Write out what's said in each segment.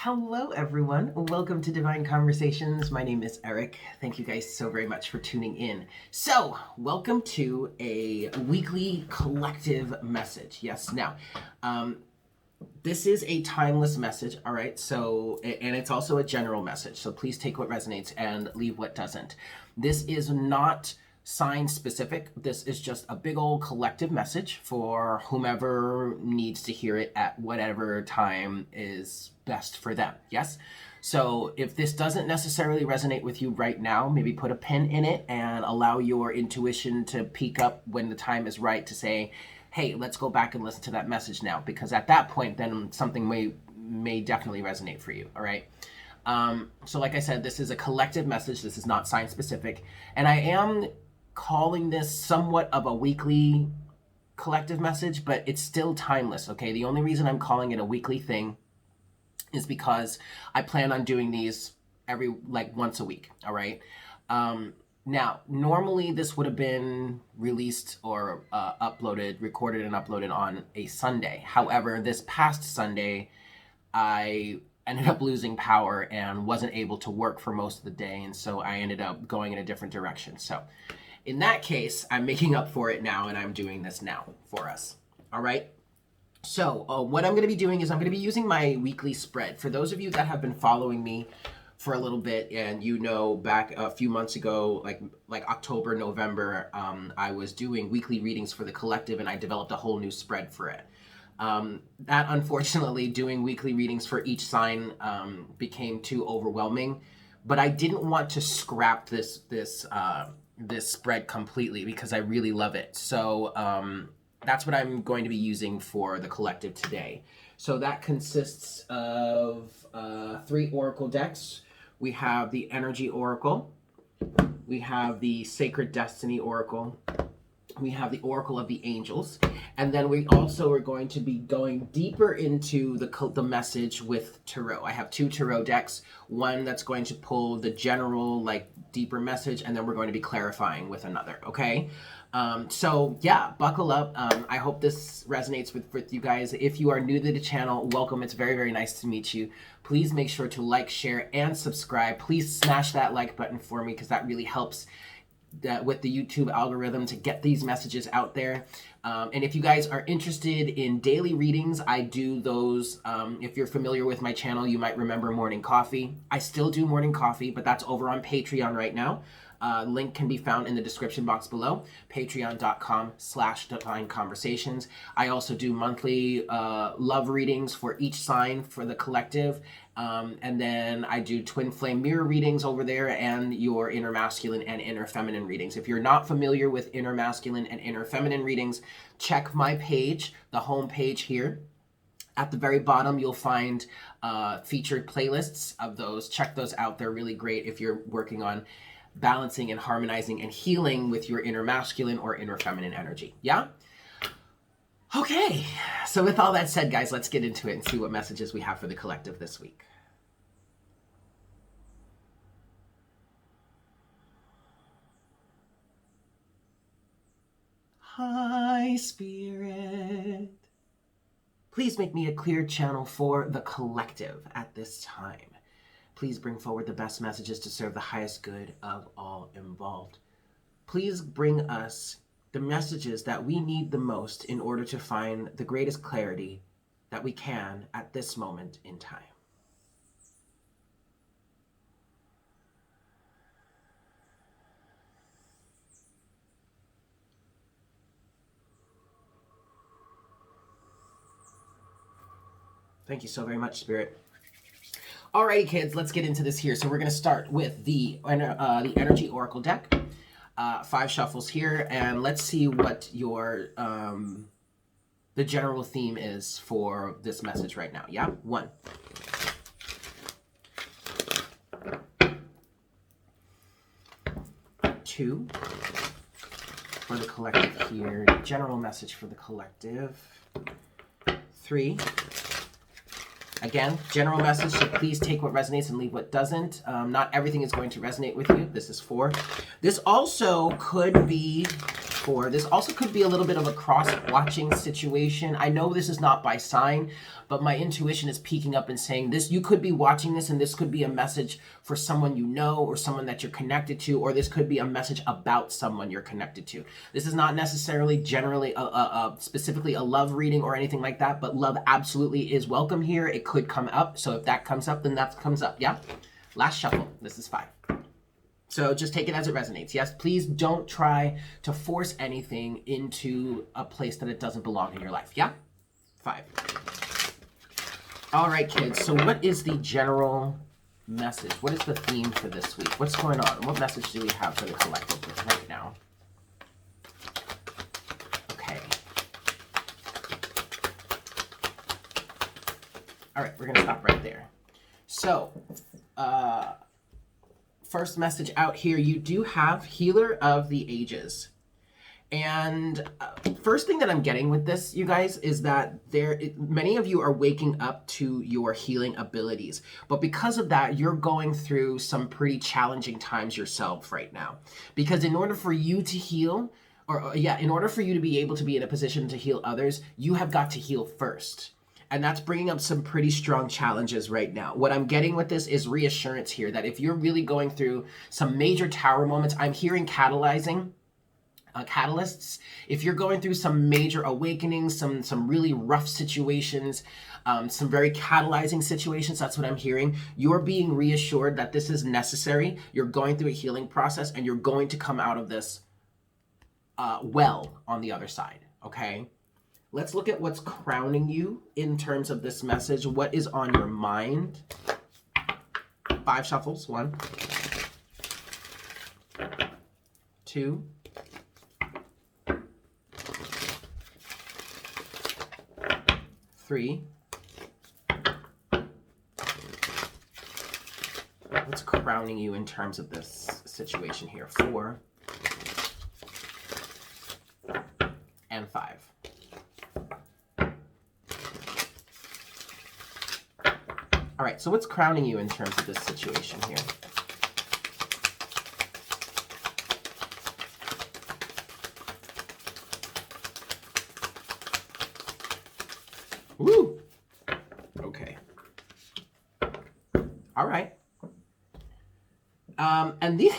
Hello, everyone. Welcome to Divine Conversations. My name is Eric. Thank you guys so very much for tuning in. So, welcome to a weekly collective message. Yes, now, this is a timeless message, all right? So, and it's also a general message. So, please take what resonates and leave what doesn't. This is not sign specific. This is just a big old collective message for whomever needs to hear it at whatever time is best for them. Yes? So if this doesn't necessarily resonate with you right now, maybe put a pin in it and allow your intuition to peak up when the time is right to say, hey, let's go back and listen to that message now, because at that point, then something may definitely resonate for you. All right. So like I said, this is a collective message. This is not sign specific. And I am calling this somewhat of a weekly collective message, but it's still timeless, okay? The only reason I'm calling it a weekly thing is because I plan on doing these once a week, all right? Now, normally this would have been released or recorded and uploaded on a Sunday. However, this past Sunday, I ended up losing power and wasn't able to work for most of the day, and so I ended up going in a different direction. So in that case, I'm making up for it now, and I'm doing this now for us. All right? So what I'm going to be doing is I'm going to be using my weekly spread. For those of you that have been following me for a little bit, and you know, back a few months ago, like October, November, I was doing weekly readings for the collective, and I developed a whole new spread for it. That unfortunately, doing weekly readings for each sign became too overwhelming, but I didn't want to scrap this spread completely because I really love it. So that's what I'm going to be using for the collective today. So that consists of 3 oracle decks. We have the Energy Oracle, we have the Sacred Destiny Oracle, we have the Oracle of the Angels, and then we also are going to be going deeper into the message with Tarot. I have 2 Tarot decks, one that's going to pull the general, deeper message, and then we're going to be clarifying with another, okay? So yeah, buckle up. I hope this resonates with you guys. If you are new to the channel, welcome. It's very, very nice to meet you. Please make sure to like, share, and subscribe. Please smash that like button for me, because that really helps with the YouTube algorithm to get these messages out there. And if you guys are interested in daily readings, I do those. If you're familiar with my channel, you might remember Morning Coffee. I still do Morning Coffee, but that's over on Patreon right now. Link can be found in the description box below, patreon.com/divine conversations. I also do monthly love readings for each sign for the collective. And then I do twin flame mirror readings over there, and your inner masculine and inner feminine readings. If you're not familiar with inner masculine and inner feminine readings, check my page, the home page here. At the very bottom, you'll find featured playlists of those. Check those out. They're really great if you're working on balancing and harmonizing and healing with your inner masculine or inner feminine energy. Yeah? Okay. So with all that said, guys, let's get into it and see what messages we have for the collective this week. Hi, Spirit. Please make me a clear channel for the collective at this time. Please bring forward the best messages to serve the highest good of all involved. Please bring us the messages that we need the most in order to find the greatest clarity that we can at this moment in time. Thank you so very much, Spirit. Alrighty, kids, let's get into this here. So we're going to start with the Energy Oracle deck. 5 shuffles here, and let's see what your the general theme is for this message right now. Yeah? 1. 2. For the collective here. General message for the collective. 3. Again, general message, so please take what resonates and leave what doesn't. Not everything is going to resonate with you. This is 4. This also could be 4. This also could be a little bit of a cross-watching situation. I know this is not by sign, but my intuition is peeking up and saying this. You could be watching this, and this could be a message for someone you know or someone that you're connected to, or this could be a message about someone you're connected to. This is not necessarily generally specifically a love reading or anything like that, but love absolutely is welcome here. It could come up. So if that comes up, then that comes up. Yeah. Last shuffle. This is 5. So just take it as it resonates. Yes, please don't try to force anything into a place that it doesn't belong in your life. Yeah? 5. All right, kids. So what is the general message? What is the theme for this week? What's going on? What message do we have for the collective right now? Okay. All right, we're going to stop right there. So, first message out here, you do have Healer of the Ages. And first thing that I'm getting with this, you guys, is that many of you are waking up to your healing abilities. But because of that, you're going through some pretty challenging times yourself right now. Because in order for you to heal, in order for you to be able to be in a position to heal others, you have got to heal first. And that's bringing up some pretty strong challenges right now. What I'm getting with this is reassurance here that if you're really going through some major tower moments, I'm hearing catalysts. If you're going through some major awakenings, some really rough situations, some very catalyzing situations, that's what I'm hearing. You're being reassured that this is necessary. You're going through a healing process, and you're going to come out of this well on the other side, okay? Let's look at what's crowning you in terms of this message. What is on your mind? 5 shuffles. 1, 2, 3. What's crowning you in terms of this situation here? 4 and 5. All right, so what's crowning you in terms of this situation here? Woo! Okay. All right. And the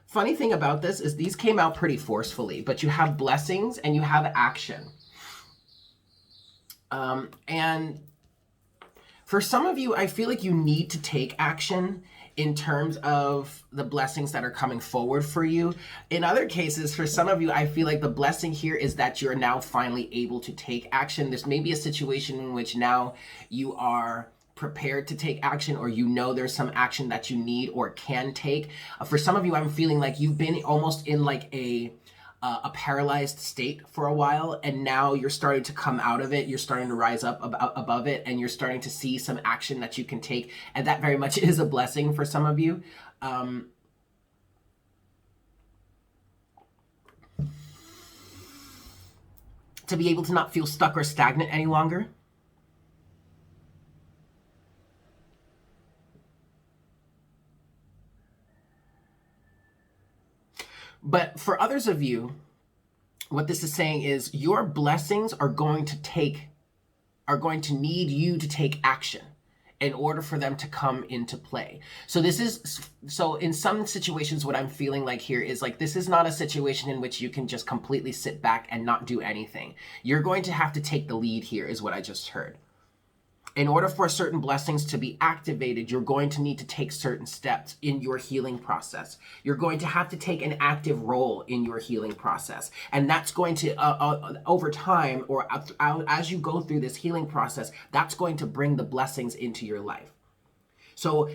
funny thing about this is these came out pretty forcefully, but you have blessings and you have action. And for some of you, I feel like you need to take action in terms of the blessings that are coming forward for you. In other cases, for some of you, I feel like the blessing here is that you're now finally able to take action. There's maybe a situation in which now you are prepared to take action, or you know there's some action that you need or can take. For some of you, I'm feeling like you've been almost in like a paralyzed state for a while, and now you're starting to come out of it. You're starting to rise up above it, and you're starting to see some action that you can take, and that very much is a blessing for some of you. To be able to not feel stuck or stagnant any longer. But for others of you, what this is saying is your blessings are going to need you to take action in order for them to come into play. So in some situations, what I'm feeling like here is like, this is not a situation in which you can just completely sit back and not do anything. You're going to have to take the lead here, is what I just heard. In order for certain blessings to be activated, you're going to need to take certain steps in your healing process. You're going to have to take an active role in your healing process. And that's going to, over time, or as you go through this healing process, that's going to bring the blessings into your life. So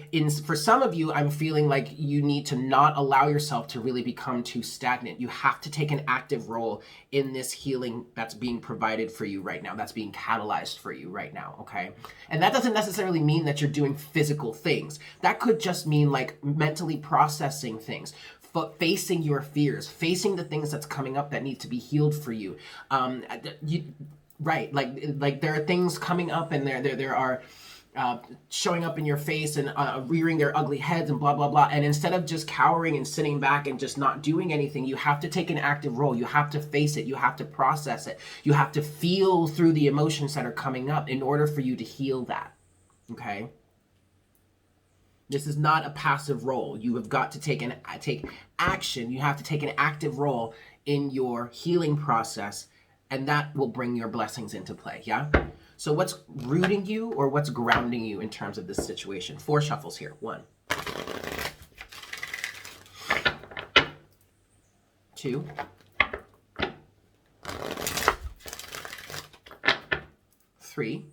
for some of you, I'm feeling like you need to not allow yourself to really become too stagnant. You have to take an active role in this healing that's being provided for you right now, that's being catalyzed for you right now, okay? And that doesn't necessarily mean that you're doing physical things. That could just mean like mentally processing things, facing your fears, facing the things that's coming up that need to be healed for you. Right, like there are things coming up, and there are showing up in your face and rearing their ugly heads and blah, blah, blah. And instead of just cowering and sitting back and just not doing anything, you have to take an active role. You have to face it. You have to process it. You have to feel through the emotions that are coming up in order for you to heal that. Okay? This is not a passive role. You have got to take action. You have to take an active role in your healing process, and that will bring your blessings into play, yeah? So what's rooting you or what's grounding you in terms of this situation? 4 shuffles here. 1, 2, 3,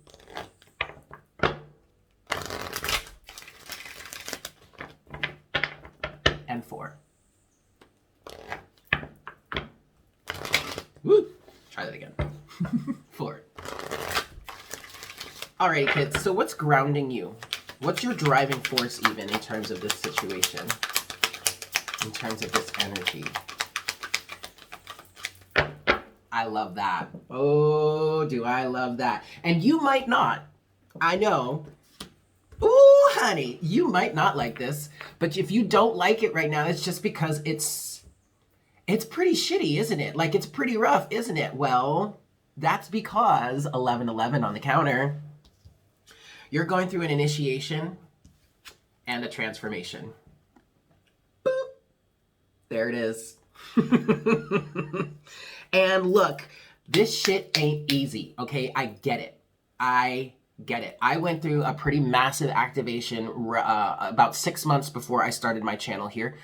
and 4. Woo! Try that again. 4. All right, kids. So what's grounding you? What's your driving force even in terms of this situation? In terms of this energy? I love that. Oh, do I love that. And you might not. I know. Ooh, honey, you might not like this. But if you don't like it right now, it's just because it's pretty shitty, isn't it? Like, it's pretty rough, isn't it? Well, that's because 1111 on the counter. You're going through an initiation and a transformation. Boop. There it is. And look, this shit ain't easy, okay? I get it. I went through a pretty massive activation about 6 months before I started my channel here.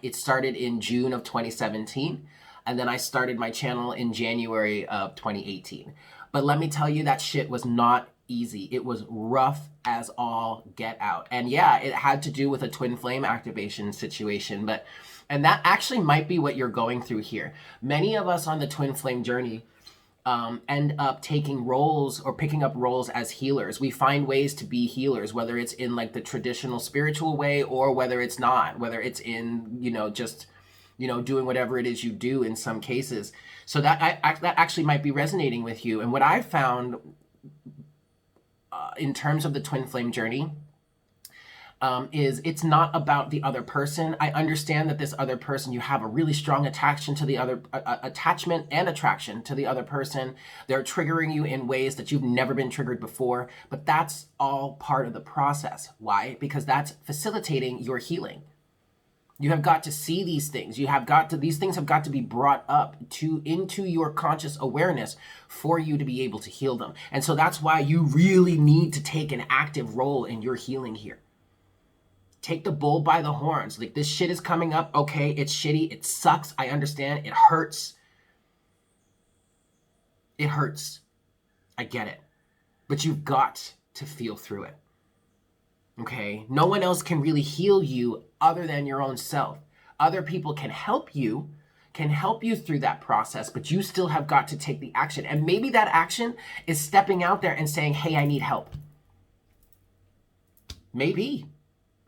It started in June of 2017, and then I started my channel in January of 2018. But let me tell you, that shit was not easy. It was rough as all get out. And yeah, it had to do with a twin flame activation situation, and that actually might be what you're going through here. Many of us on the twin flame journey end up taking roles or picking up roles as healers. We find ways to be healers, whether it's in like the traditional spiritual way or whether it's not, whether it's in, just, doing whatever it is you do in some cases. So that actually might be resonating with you. And what I found in terms of the twin flame journey is it's not about the other person. I understand that this other person, you have a really strong attachment to the other, attachment and attraction to the other person. They're triggering you in ways that you've never been triggered before, but that's all part of the process. Why? Because that's facilitating your healing. You have got to see these things. These things have got to be brought up into your conscious awareness for you to be able to heal them. And so that's why you really need to take an active role in your healing here. Take the bull by the horns. Like, this shit is coming up. Okay, it's shitty. It sucks. I understand. It hurts. It hurts. I get it. But you've got to feel through it. Okay? No one else can really heal you other than your own self. Other people can help you through that process, but you still have got to take the action. And maybe that action is stepping out there and saying, hey, I need help. Maybe.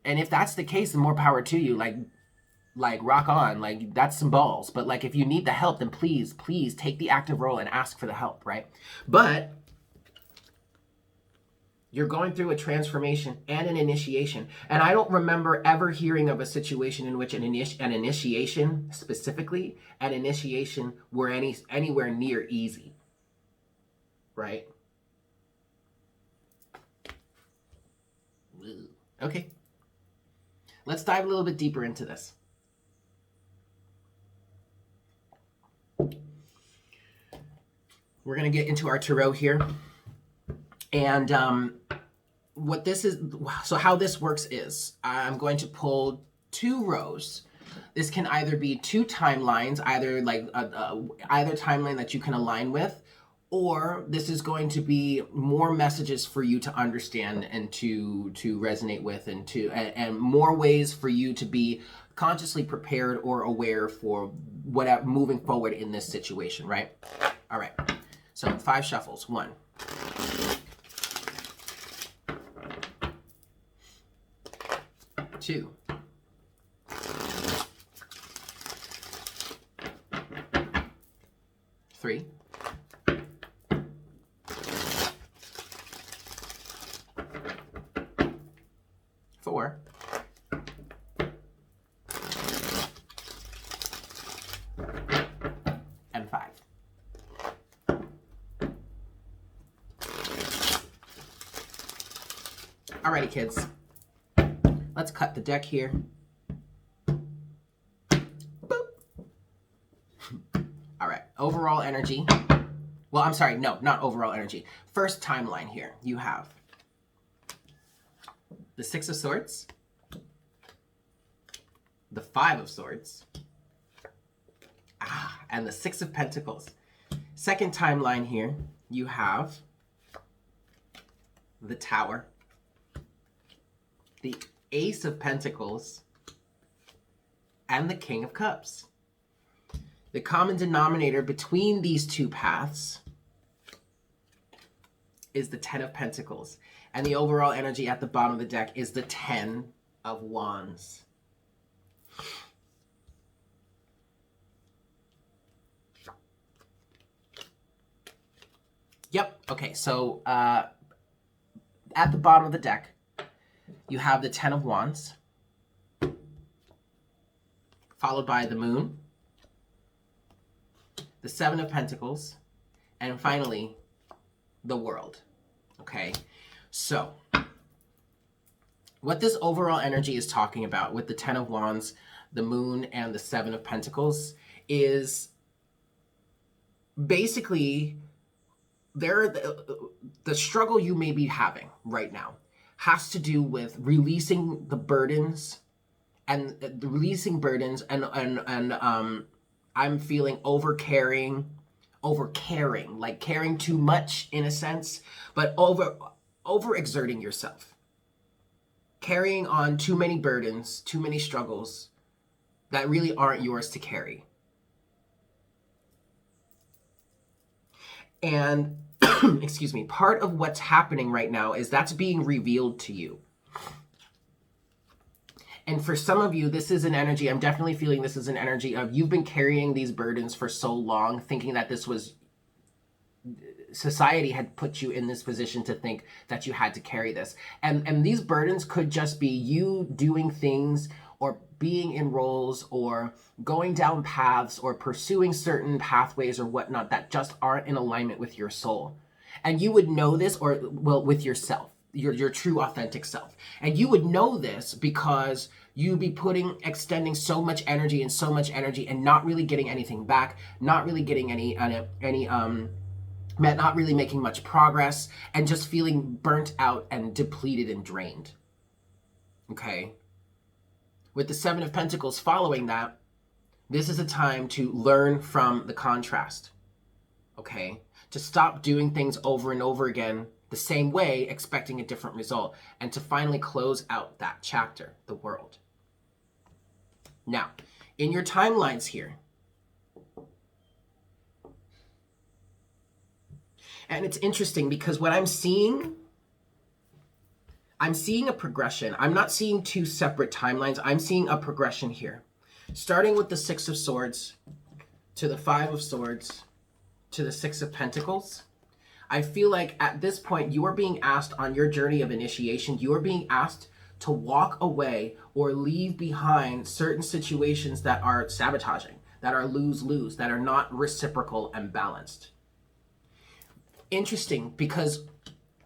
And if that's the case, then more power to you. Like rock on. Like, that's some balls. But like, if you need the help, then please take the active role and ask for the help, right? But you're going through a transformation and an initiation. And I don't remember ever hearing of a situation in which an initiation, specifically, an initiation were anywhere near easy, right? Okay. Let's dive a little bit deeper into this. We're going to get into our tarot here. And what this is, so how this works is, I'm going to pull 2 rows. This can either be 2 timelines, either timeline that you can align with, or this is going to be more messages for you to understand and to resonate with, and more ways for you to be consciously prepared or aware for whatever moving forward in this situation, right? All right. So 5 shuffles. 1, 2, 3, 4, 4, and 5. Alrighty, kids. Let's cut the deck here. Boop. All right, overall energy. Well, I'm sorry, no, not overall energy. First timeline here, you have the 6 of Swords, the 5 of Swords, and the 6 of Pentacles. Second timeline here, you have the Tower, the Ace of Pentacles, and the King of Cups. The common denominator between these two paths is the 10 of Pentacles. And the overall energy at the bottom of the deck is the 10 of Wands. Yep, okay, so at the bottom of the deck, you have the 10 of Wands, followed by the Moon, the 7 of Pentacles, and finally, the World. Okay, so what this overall energy is talking about with the 10 of Wands, the Moon, and the 7 of Pentacles is basically the struggle you may be having right now has to do with releasing the burdens and I'm feeling over caring, like caring too much in a sense, but overexerting yourself, carrying on too many burdens, too many struggles that really aren't yours to carry. And excuse me, part of what's happening right now is that's being revealed to you. And for some of you, this is an energy, I'm definitely feeling this is an energy of you've been carrying these burdens for so long, thinking that this was, society had put you in this position to think that you had to carry this. And these burdens could just be you doing things or being in roles or going down paths or pursuing certain pathways or whatnot that just aren't in alignment with your soul. And you would know this, or well, with yourself, your true authentic self. And you would know this because you'd be extending so much energy and not really getting anything back, not really getting not really making much progress, and just feeling burnt out and depleted and drained. Okay? With the 7 of Pentacles following that, this is a time to learn from the contrast. Okay? To stop doing things over and over again the same way, expecting a different result, and to finally close out that chapter, the World. Now, in your timelines here, and it's interesting because what I'm seeing a progression. I'm not seeing two separate timelines. I'm seeing a progression here. Starting with the 6 of Swords to the 5 of Swords to the 6 of Pentacles. I feel like at this point you are being asked on your journey of initiation, you are being asked to walk away or leave behind certain situations that are sabotaging, that are lose-lose, that are not reciprocal and balanced. Interesting, because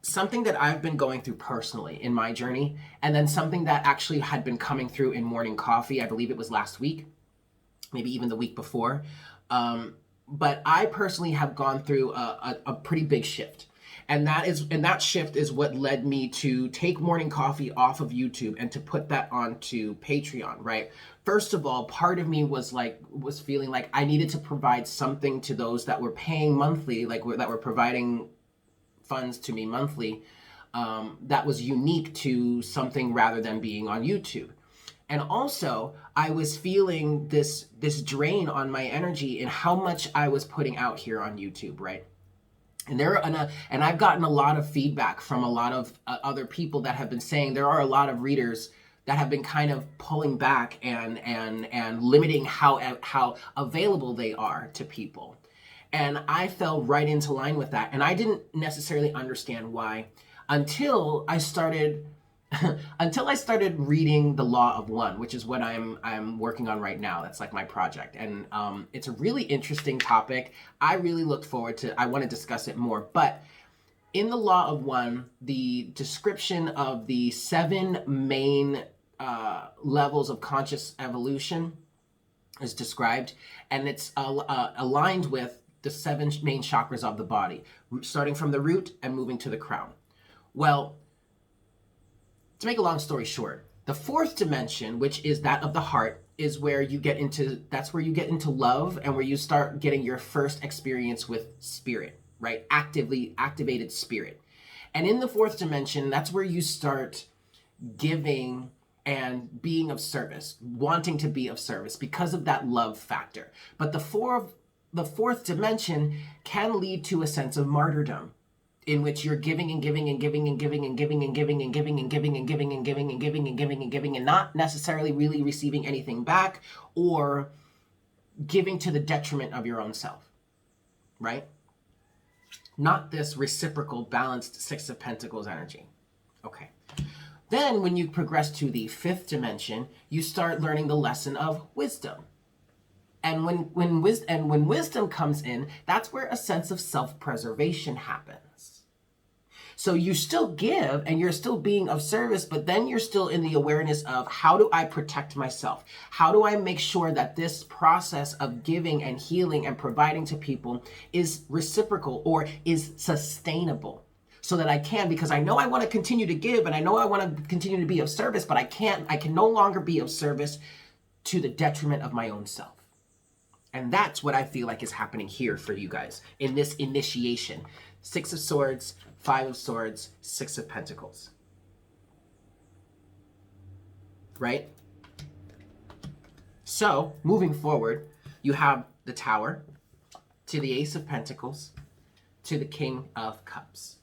something that I've been going through personally in my journey, and then something that actually had been coming through in Morning Coffee, I believe it was last week, maybe even the week before, but I personally have gone through a pretty big shift. And that shift is what led me to take Morning Coffee off of YouTube and to put that onto Patreon, right? First of all, part of me was feeling like I needed to provide something to those that were paying monthly, that were providing funds to me monthly, that was unique to something rather than being on YouTube. And also, I was feeling this drain on my energy in how much I was putting out here on YouTube, right? And I've gotten a lot of feedback from a lot of other people that have been saying there are a lot of readers that have been kind of pulling back and limiting how available they are to people. And I fell right into line with that. And I didn't necessarily understand why until I started until I started reading The Law of One, which is what I'm working on right now. That's like my project, and it's a really interesting topic. I really look forward to. I want to discuss it more, but in The Law of One, the description of the 7 main levels of conscious evolution is described, and it's aligned with the 7 main chakras of the body, starting from the root and moving to the crown. Well, to make a long story short, the 4th dimension, which is that of the heart, is where you get into, that's where you get into love and where you start getting your first experience with spirit, right? Activated spirit. And in the 4th dimension, that's where you start giving and being of service, wanting to be of service because of that love factor. But the 4th dimension can lead to a sense of martyrdom, in which you're giving and giving and giving and giving and giving and giving and giving and giving and giving and giving and giving and giving and giving and not necessarily really receiving anything back, or giving to the detriment of your own self, right? Not this reciprocal, balanced 6 of Pentacles energy. Okay. Then when you progress to the 5th dimension, you start learning the lesson of wisdom. And when wisdom comes in, that's where a sense of self-preservation happens. So you still give and you're still being of service, but then you're still in the awareness of, how do I protect myself? How do I make sure that this process of giving and healing and providing to people is reciprocal or is sustainable? So that I can, because I know I want to continue to give and I know I want to continue to be of service, but I can no longer be of service to the detriment of my own self. And that's what I feel like is happening here for you guys in this initiation. 6 of Swords, 5 of Swords, 6 of Pentacles. Right? So, moving forward, you have the Tower, to the Ace of Pentacles, to the King of Cups.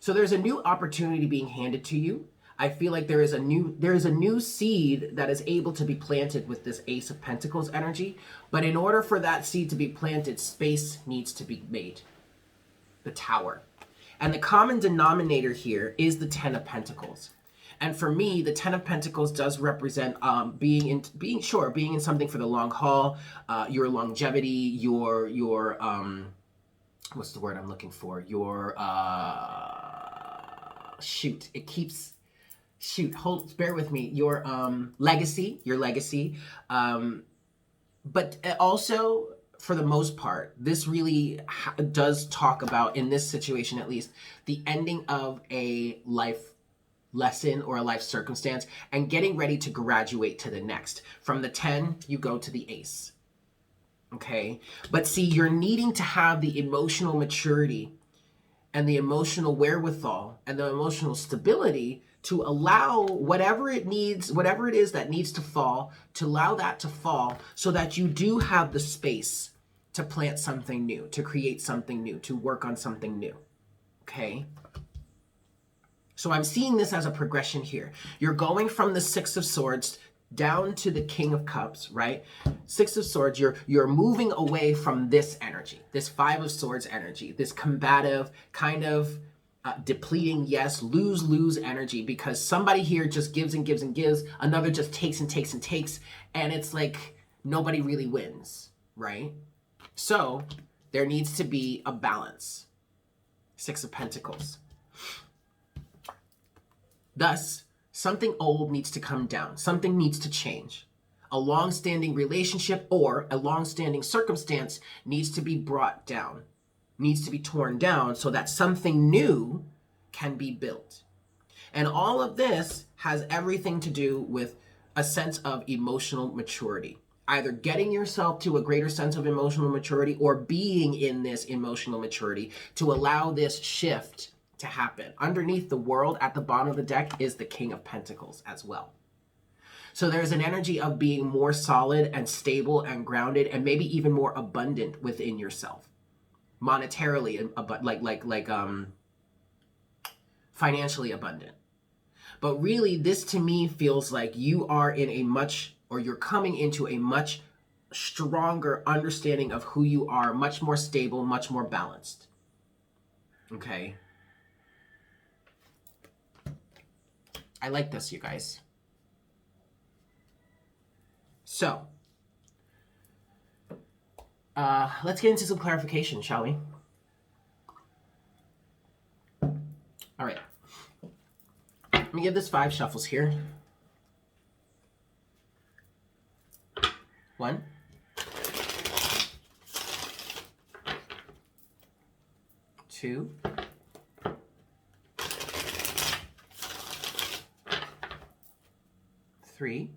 So there's a new opportunity being handed to you. I feel like there is a new seed that is able to be planted with this Ace of Pentacles energy. But in order for that seed to be planted, space needs to be made. The Tower. And the common denominator here is the 10 of Pentacles. And for me, the 10 of Pentacles does represent being in something for the long haul, your longevity, your what's the word I'm looking for? Your bear with me. Your legacy, but also, for the most part, this really does talk about, in this situation at least, the ending of a life lesson or a life circumstance and getting ready to graduate to the next. From the 10, you go to the Ace. Okay? But see, you're needing to have the emotional maturity and the emotional wherewithal and the emotional stability to allow whatever it is that needs to fall, to allow that to fall, so that you do have the space to plant something new, to create something new, to work on something new. Okay? So I'm seeing this as a progression here. You're going from the 6 of Swords down to the King of Cups, right? 6 of Swords, you're moving away from this energy, this 5 of Swords energy, this combative, kind of depleting, yes, lose energy, because somebody here just gives and gives and gives, another just takes and takes and takes, and it's like nobody really wins, right? So there needs to be a balance. 6 of Pentacles. Thus, something old needs to come down. Something needs to change. A long-standing relationship or a long-standing circumstance needs to be brought down, needs to be torn down, so that something new can be built. And all of this has everything to do with a sense of emotional maturity. Either getting yourself to a greater sense of emotional maturity or being in this emotional maturity to allow this shift to happen. Underneath the World at the bottom of the deck is the King of Pentacles as well. So there's an energy of being more solid and stable and grounded and maybe even more abundant within yourself. Monetarily, like financially abundant. But really, this to me feels like you are in a much, or you're coming into a much stronger understanding of who you are, much more stable, much more balanced. Okay? I like this, you guys. So, let's get into some clarification, shall we? All right. Let me give this 5 shuffles here. 1, 2, 3,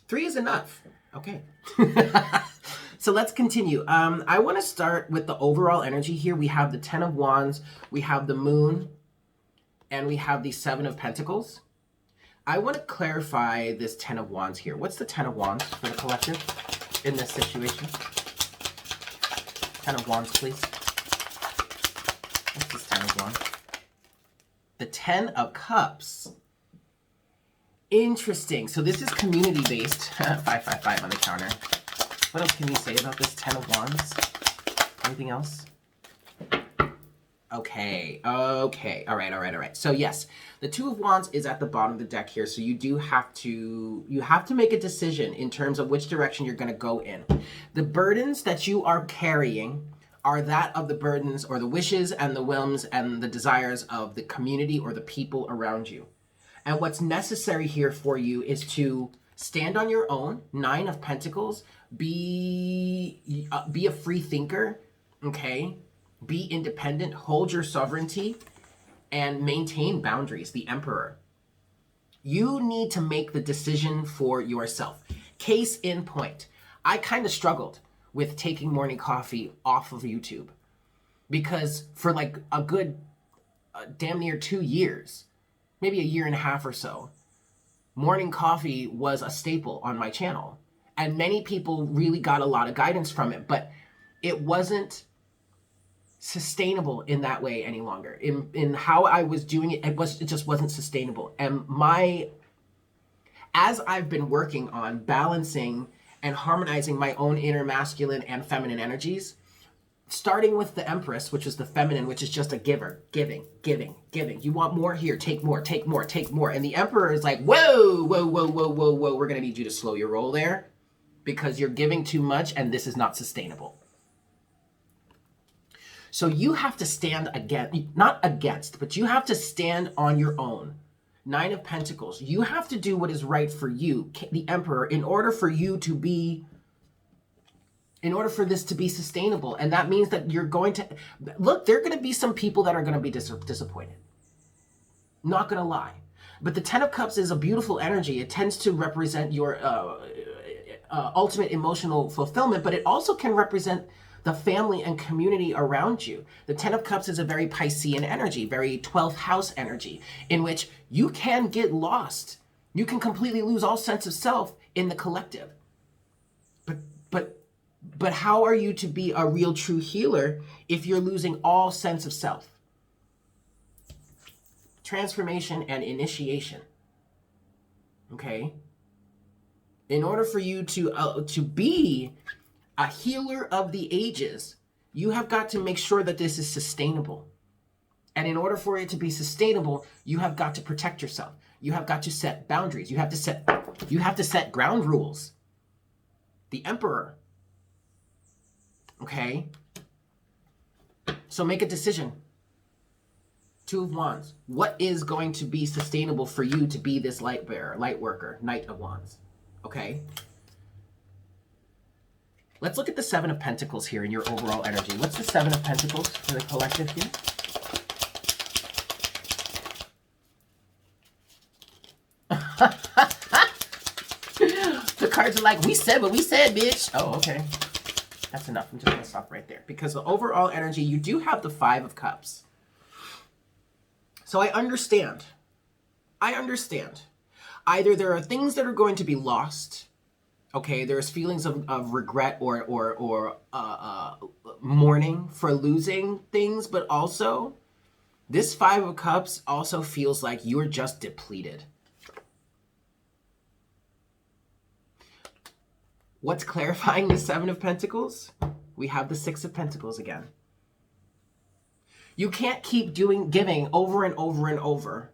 3 is enough. Okay. So let's continue. I want to start with the overall energy here. We have the 10 of Wands, we have the Moon, and we have the 7 of Pentacles. I want to clarify this 10 of Wands here. What's the 10 of Wands for the collective in this situation? 10 of Wands, please. What's this 10 of Wands? The 10 of Cups. Interesting. So this is community-based. 555 on the counter. What else can you say about this 10 of Wands? Anything else? Okay. All right. So yes, the 2 of Wands is at the bottom of the deck here. So you have to make a decision in terms of which direction you're going to go in. The burdens that you are carrying are that of the burdens or the wishes and the whims and the desires of the community or the people around you. And what's necessary here for you is to stand on your own, 9 of Pentacles, be a free thinker, okay? Be independent, hold your sovereignty, and maintain boundaries, the Emperor. You need to make the decision for yourself. Case in point, I kind of struggled with taking morning coffee off of YouTube because for like a good damn near 2 years, maybe a year and a half or so, morning coffee was a staple on my channel. And many people really got a lot of guidance from it, but it wasn't sustainable in that way any longer. In how I was doing it, it just wasn't sustainable. And as I've been working on balancing and harmonizing my own inner masculine and feminine energies, starting with the Empress, which is the feminine, which is just a giver, giving. You want more? Here, take more. And the Emperor is like, whoa, we're gonna need you to slow your roll there because you're giving too much and this is not sustainable. So you have to stand not against, but you have to stand on your own. 9 of Pentacles. You have to do what is right for you, the Emperor, in order for this to be sustainable. And that means that you're going to, look, there are going to be some people that are going to be disappointed. Not going to lie. But the 10 of Cups is a beautiful energy. It tends to represent your ultimate emotional fulfillment, but it also can represent the family and community around you. The 10 of Cups is a very Piscean energy, very 12th house energy, in which you can get lost. You can completely lose all sense of self in the collective. But how are you to be a real true healer if you're losing all sense of self? Transformation and initiation. Okay? In order for you to be a healer of the ages, you have got to make sure that this is sustainable. And in order for it to be sustainable, you have got to protect yourself. You have got to set boundaries. You have to set ground rules. The Emperor. Okay? So make a decision. 2 of Wands. What is going to be sustainable for you to be this light bearer, light worker, Knight of Wands? Okay? Let's look at the 7 of Pentacles here in your overall energy. What's the 7 of Pentacles for the collective here? The cards are like, we said what we said, bitch. Oh, okay. That's enough. I'm just going to stop right there. Because the overall energy, you do have the 5 of Cups. So I understand. Either there are things that are going to be lost. Okay, there's feelings of regret or mourning for losing things. But also, this 5 of Cups also feels like you're just depleted. What's clarifying the 7 of Pentacles? we have the Six of Pentacles again. You can't keep giving over and over and over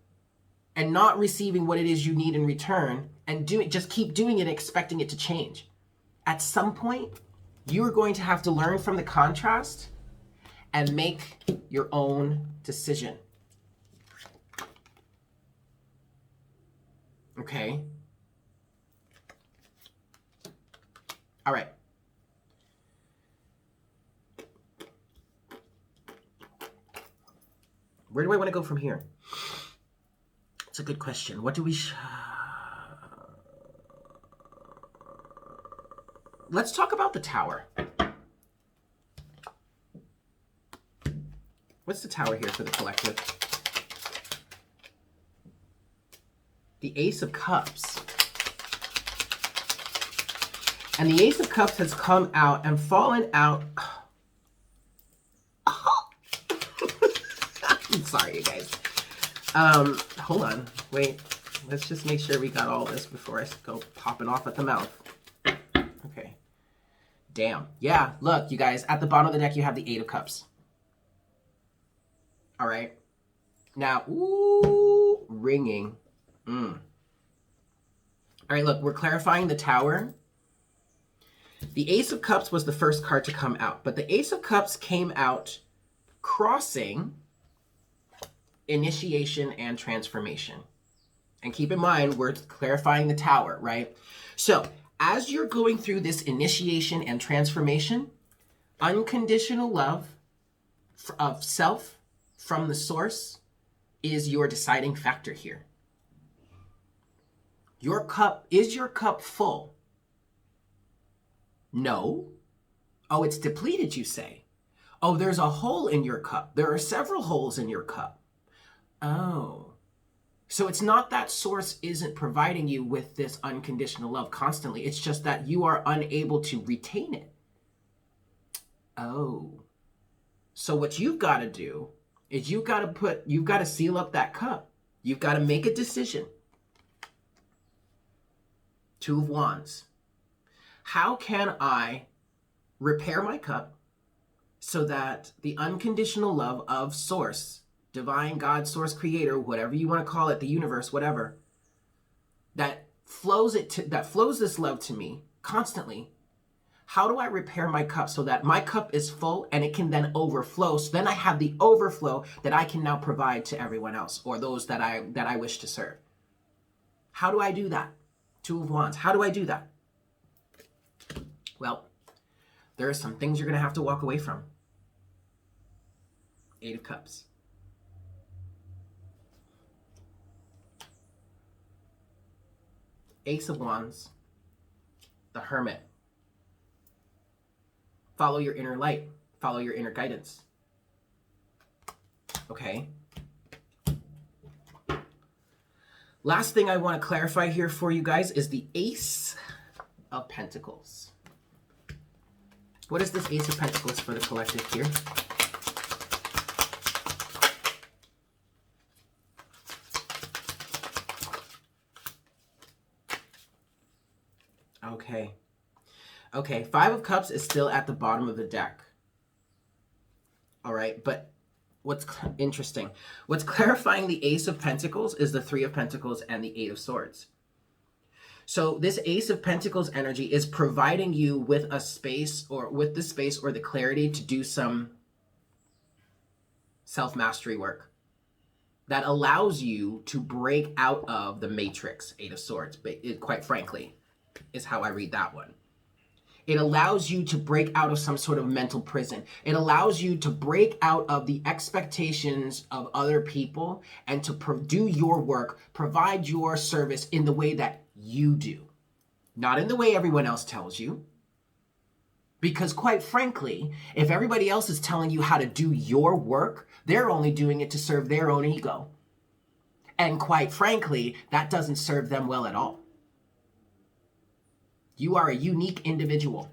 and not receiving what it is you need in return and just keep doing it, expecting it to change. At some point, you are going to have to learn from the contrast and make your own decision. Okay? All right. Where do I want to go from here? It's a good question. What do we... Let's talk about the Tower. What's the Tower here for the collective? The Ace of Cups. And the Ace of Cups has come out and fallen out. I'm sorry, you guys. Hold on. Wait. Let's just make sure we got all this before I go popping off at the mouth. Okay. Damn. Yeah, look, you guys. At the bottom of the deck, you have the Eight of Cups. All right. Now, ooh, ringing. All right, look, we're clarifying the Tower. The Ace of Cups was the first card to come out, but the Ace of Cups came out crossing initiation and transformation. And keep in mind, we're clarifying the Tower, right? So, as you're going through this initiation and transformation, unconditional love of self from the source is your deciding factor here. Is your cup full? No. Oh, it's depleted, you say. Oh, there's a hole in your cup. There are several holes in your cup. Oh. So it's not that source isn't providing you with this unconditional love constantly. It's just that you are unable to retain it. Oh. So what you've got to do is you've got to seal up that cup. You've got to make a decision. Two of Wands. How can I repair my cup so that the unconditional love of source, divine, God, source, creator, whatever you want to call it, the universe, whatever, that flows this love to me constantly? How do I repair my cup so that my cup is full and it can then overflow? So then I have the overflow that I can now provide to everyone else or those that I wish to serve. How do I do that? Two of Wands. How do I do that? Well, there are some things you're going to have to walk away from. Eight of Cups. Ace of Wands. The Hermit. Follow your inner light. Follow your inner guidance. Okay. Last thing I want to clarify here for you guys is the Ace of Pentacles. What is this Ace of Pentacles for the collective here? Okay. Okay, Five of Cups is still at the bottom of the deck. All right, but what's interesting, what's clarifying the Ace of Pentacles is the Three of Pentacles and the Eight of Swords. So this Ace of Pentacles energy is providing you with a space or with the space or the clarity to do some self-mastery work that allows you to break out of the matrix, Eight of Swords, but quite frankly, is how I read that one. It allows you to break out of some sort of mental prison. It allows you to break out of the expectations of other people and to do your work, provide your service in the way that you do, not in the way everyone else tells you. Because quite frankly, if everybody else is telling you how to do your work, they're only doing it to serve their own ego. And quite frankly, that doesn't serve them well at all. You are a unique individual,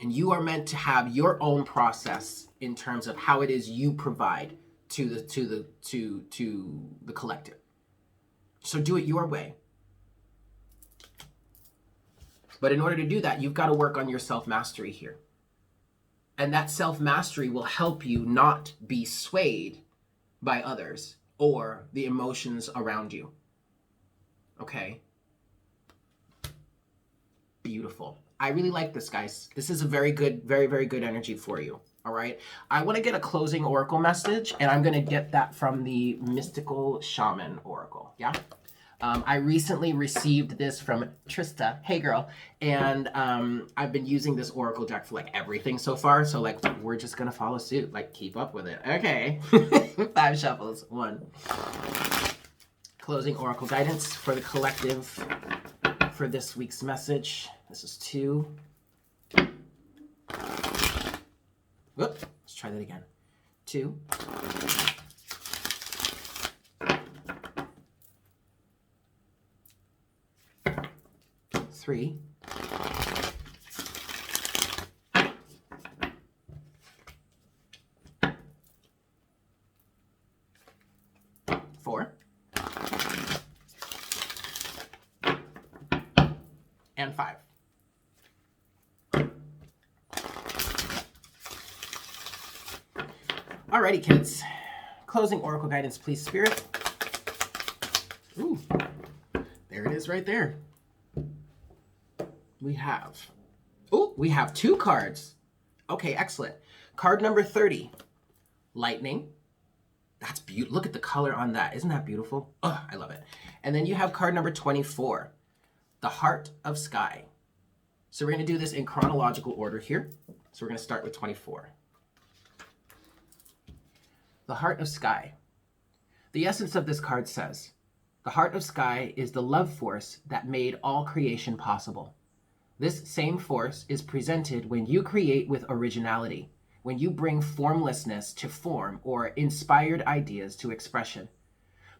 and you are meant to have your own process in terms of how it is you provide to the collective. So do it your way. But in order to do that, you've got to work on your self-mastery here. And that self-mastery will help you not be swayed by others or the emotions around you. Okay? Beautiful. I really like this, guys. This is a very good, very, very good energy for you. All right? I want to get a closing oracle message, and I'm going to get that from the Mystical Shaman Oracle. Yeah? I recently received this from Trista. Hey, girl. And I've been using this oracle deck for like everything so far. So like we're just going to follow suit. Like keep up with it. Okay. 5 shuffles. 1. Closing oracle guidance for the collective for this week's message. This is 2. Whoop. Let's try that again. 2. 3. 4. And 5. Alrighty, kids. Closing oracle guidance, please, Spirit. Ooh, there it is right there. We have 2 cards. Okay, excellent. Card number 30, lightning. That's beautiful. Look at the color on that. Isn't that beautiful? Oh, I love it. And then you have card number 24, the heart of sky. So we're going to do this in chronological order here. So we're going to start with 24. The heart of sky. The essence of this card says, the heart of sky is the love force that made all creation possible. This same force is presented when you create with originality, when you bring formlessness to form or inspired ideas to expression.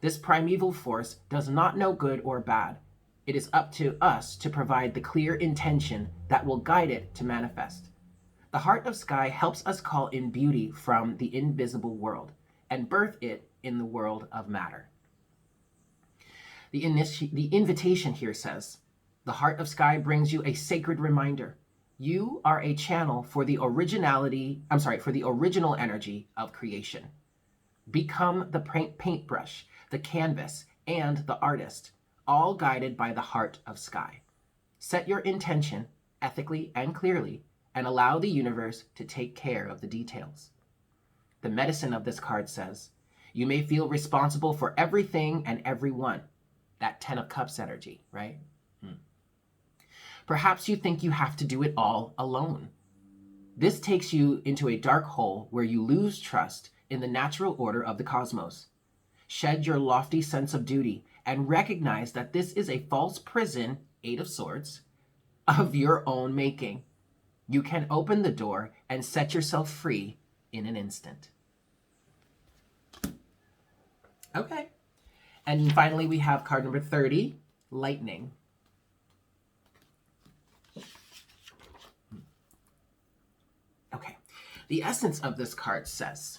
This primeval force does not know good or bad. It is up to us to provide the clear intention that will guide it to manifest. The heart of sky helps us call in beauty from the invisible world and birth it in the world of matter. The invitation here says, the heart of sky brings you a sacred reminder. You are a channel for the original energy of creation. Become the paintbrush, the canvas, and the artist, all guided by the heart of sky. Set your intention ethically and clearly, and allow the universe to take care of the details. The medicine of this card says, you may feel responsible for everything and everyone. That 10 of Cups energy, right? Perhaps you think you have to do it all alone. This takes you into a dark hole where you lose trust in the natural order of the cosmos. Shed your lofty sense of duty and recognize that this is a false prison, 8 of Swords, of your own making. You can open the door and set yourself free in an instant. Okay. And finally, we have card number 30, lightning. Okay. The essence of this card says,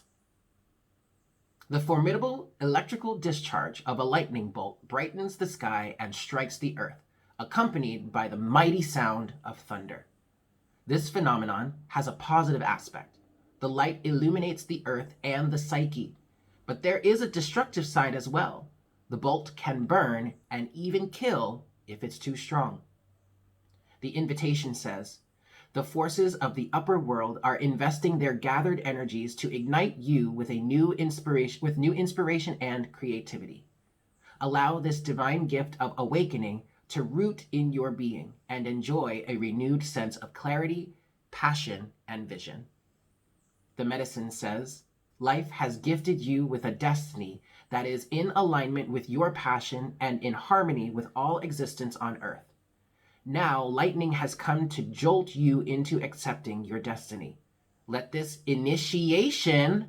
the formidable electrical discharge of a lightning bolt brightens the sky and strikes the earth, accompanied by the mighty sound of thunder. This phenomenon has a positive aspect. The light illuminates the earth and the psyche, but there is a destructive side as well. The bolt can burn and even kill if it's too strong. The invitation says, the forces of the upper world are investing their gathered energies to ignite you with new inspiration and creativity. Allow this divine gift of awakening to root in your being and enjoy a renewed sense of clarity, passion, and vision. The medicine says, life has gifted you with a destiny that is in alignment with your passion and in harmony with all existence on earth. Now, lightning has come to jolt you into accepting your destiny. Let this initiation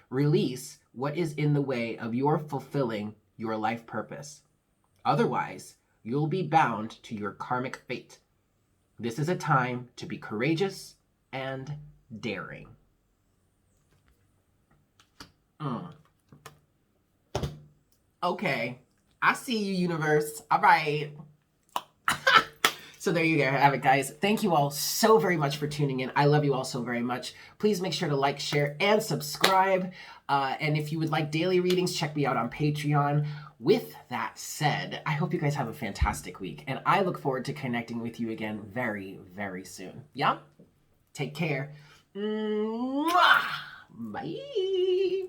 release what is in the way of your fulfilling your life purpose. Otherwise, you'll be bound to your karmic fate. This is a time to be courageous and daring. Okay, I see you, universe. All right. So there you go, have it, guys. Thank you all so very much for tuning in. I love you all so very much. Please make sure to like, share, and subscribe. And if you would like daily readings, check me out on Patreon. With that said, I hope you guys have a fantastic week, and I look forward to connecting with you again very, very soon. Yeah? Take care. Mwah! Bye.